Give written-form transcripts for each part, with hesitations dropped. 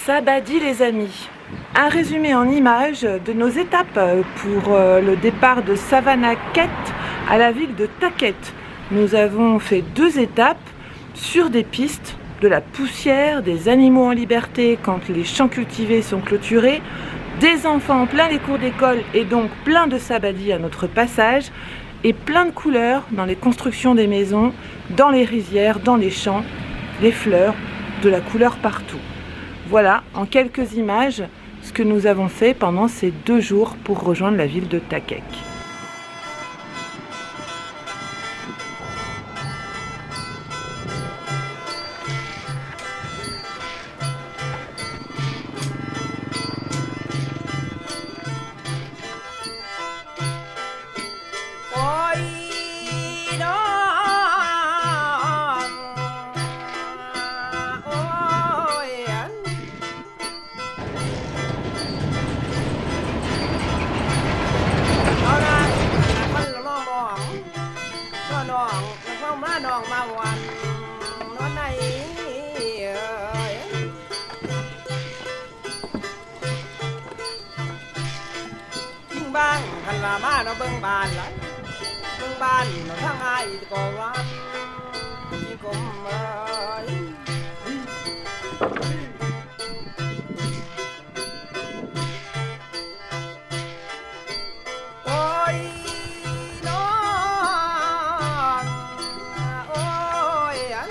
Sabadie les amis, un résumé en images de nos étapes pour le départ de Savannakhet à la ville de Takhet. Nous avons fait 2 étapes sur des pistes, de la poussière, des animaux en liberté quand les champs cultivés sont clôturés, des enfants plein les cours d'école et donc plein de Sabadie à notre passage, et plein de couleurs dans les constructions des maisons, dans les rizières, dans les champs, les fleurs, de la couleur partout. Voilà, en quelques images, ce que nous avons fait pendant ces 2 jours pour rejoindre la ville de Takhet.บ้างคันว่ามาเนาะเบิ่งบ้านหลายเบิ่งบ้านเนาะทางอ้ายก็ว่าที่กลมเอ้ยโอ้ยน้องโอ้ยอัน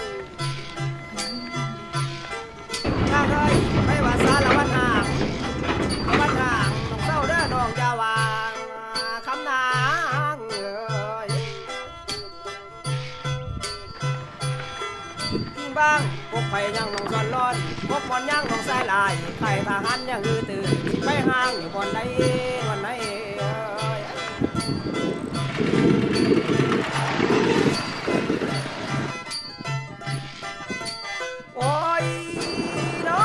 ถ้าเคยไม่ว่าสารวัตรห่างวัดห่างน้องเศร้าเด้อน้องอย่าวางคำนางเอ้ยยิ่งบ้างพกไผ่ยังน้องสอนร้อนพกบอลยังน้องสายลายไข่ทหารยังอือตื่นไปห่างอยู่บนไหนวันไหนโอ้ยน้อ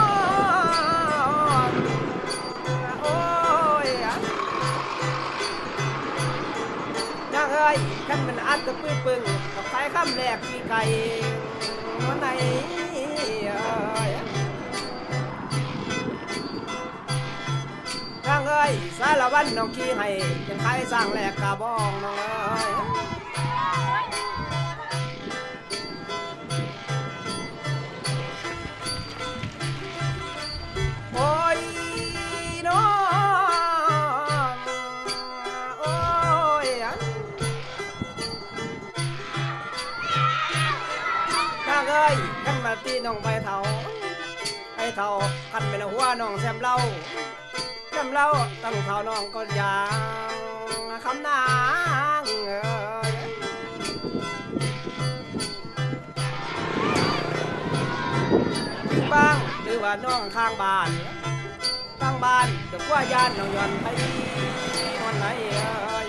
งโอ้ยยังเอ้ยขันมันอัดกับปื้ปึงกับไข่ข้ามแหลกมีไก่วันไหนยังเอ้ยสารวัตรน้องขี้ให้ยังไข่สร้างแหลกกะบองน้องเอ้ยโอ้ยน้องโอ้ยยังเอ้ยขันมาตีน้องไปเท่าไอ้เท่าขันเป็นหัวน้องแซมเล่าตั้งเท่าน้องก็ยางคำนางเอ้ยบ้างหรือว่าน้องข้างบ้านเดี๋ยวกว่ายานน้องย้อนไปวันไหนเอ้ย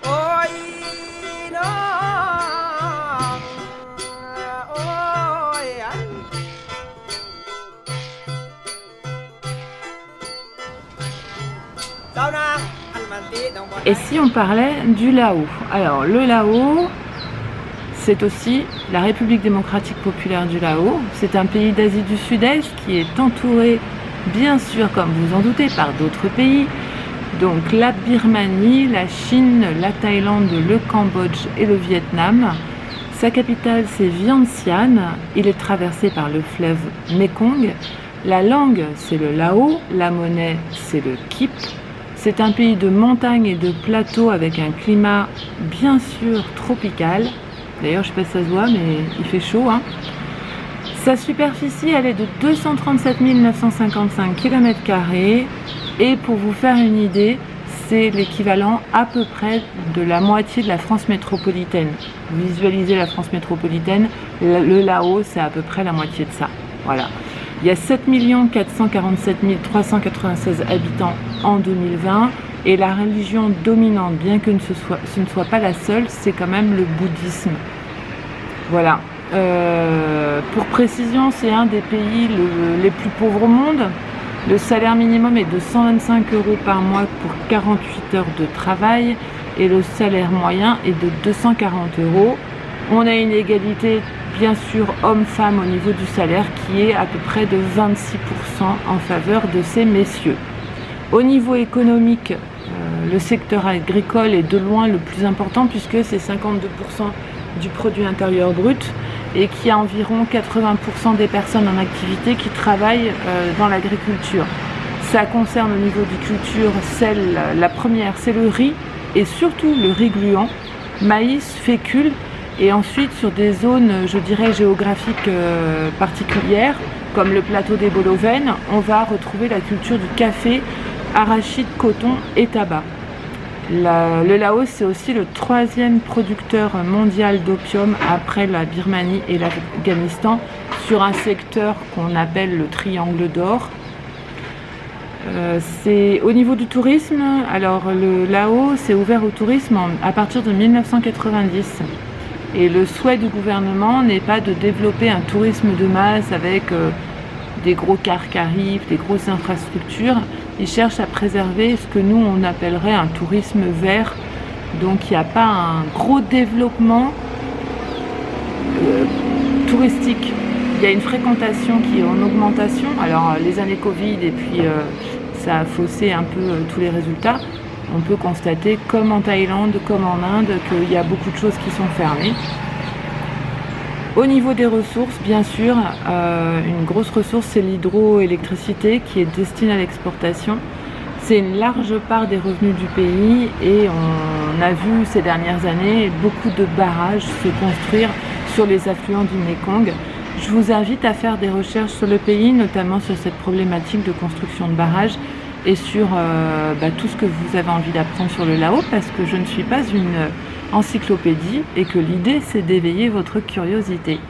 โอ้ยน้องโอ้ยเจ้านางอันมันตีน้องบอล Et si on parlait du Laos? Alors le Laos, c'est aussi la République démocratique populaire du Laos. C'est un pays d'Asie du Sud-Est qui est entouré, bien sûr, comme vous en doutez, par d'autres pays. Donc la Birmanie, la Chine, la Thaïlande, le Cambodge et le Vietnam. Sa capitale c'est Vientiane. Il est traversé par le fleuve Mekong. La langue c'est le lao, la monnaie c'est le kip. C'est un pays de montagnes et de plateaux avec un climat bien sûr tropical. D'ailleurs, je sais pas si ça se voit, mais il fait chaud, hein. Sa superficie, elle est de 237 955 km². Et pour vous faire une idée, c'est l'équivalent à peu près de la moitié de la France métropolitaine. Visualisez la France métropolitaine, le Laos, c'est à peu près la moitié de ça. Voilà. Il y a 7 447 396 habitants en 2020 et la religion dominante, bien que ce ne soit pas la seule, c'est quand même le bouddhisme. Voilà. Pour précision, c'est un des pays les plus pauvres au monde. Le salaire minimum est de 125 € par mois pour 48 heures de travail. et le salaire moyen est de 240 €. On a une égalité bien sûr homme-femme au niveau du salaire qui est à peu près de 26% en faveur de ces messieurs. Au niveau économique, le secteur agricole est de loin le plus important puisque c'est 52% du produit intérieur brut et qu'il y a environ 80% des personnes en activité qui travaillent dans l'agriculture. Ça concerne au niveau du culture, la première c'est le riz et surtout le riz gluant, maïs, fécule et ensuite sur des zones je dirais géographiques particulières comme le plateau des Bolovènes, on va retrouver la culture du café, arachide, coton et tabac. Le Laos, c'est aussi le 3e producteur mondial d'opium après la Birmanie et l'Afghanistan sur un secteur qu'on appelle le triangle d'or. Au niveau du tourisme, alors le Laos s'est ouvert au tourisme à partir de 1990 et le souhait du gouvernement n'est pas de développer un tourisme de masse avec des gros cars qui arrivent, des grosses infrastructures. Ils cherchent à préserver ce que nous on appellerait un tourisme vert. Donc il n'y a pas un gros développement touristique. Il y a une fréquentation qui est en augmentation. Alors les années Covid et puis ça a faussé un peu tous les résultats. On peut constater comme en Thaïlande, comme en Inde, qu'il y a beaucoup de choses qui sont fermées. Au niveau des ressources, bien sûr, une grosse ressource, c'est l'hydroélectricité qui est destinée à l'exportation. C'est une large part des revenus du pays et on a vu ces dernières années beaucoup de barrages se construire sur les affluents du Mekong. Je vous invite à faire des recherches sur le pays, notamment sur cette problématique de construction de barrages et sur tout ce que vous avez envie d'apprendre sur le Laos, parce que je ne suis pas une encyclopédie et que l'idée c'est d'éveiller votre curiosité.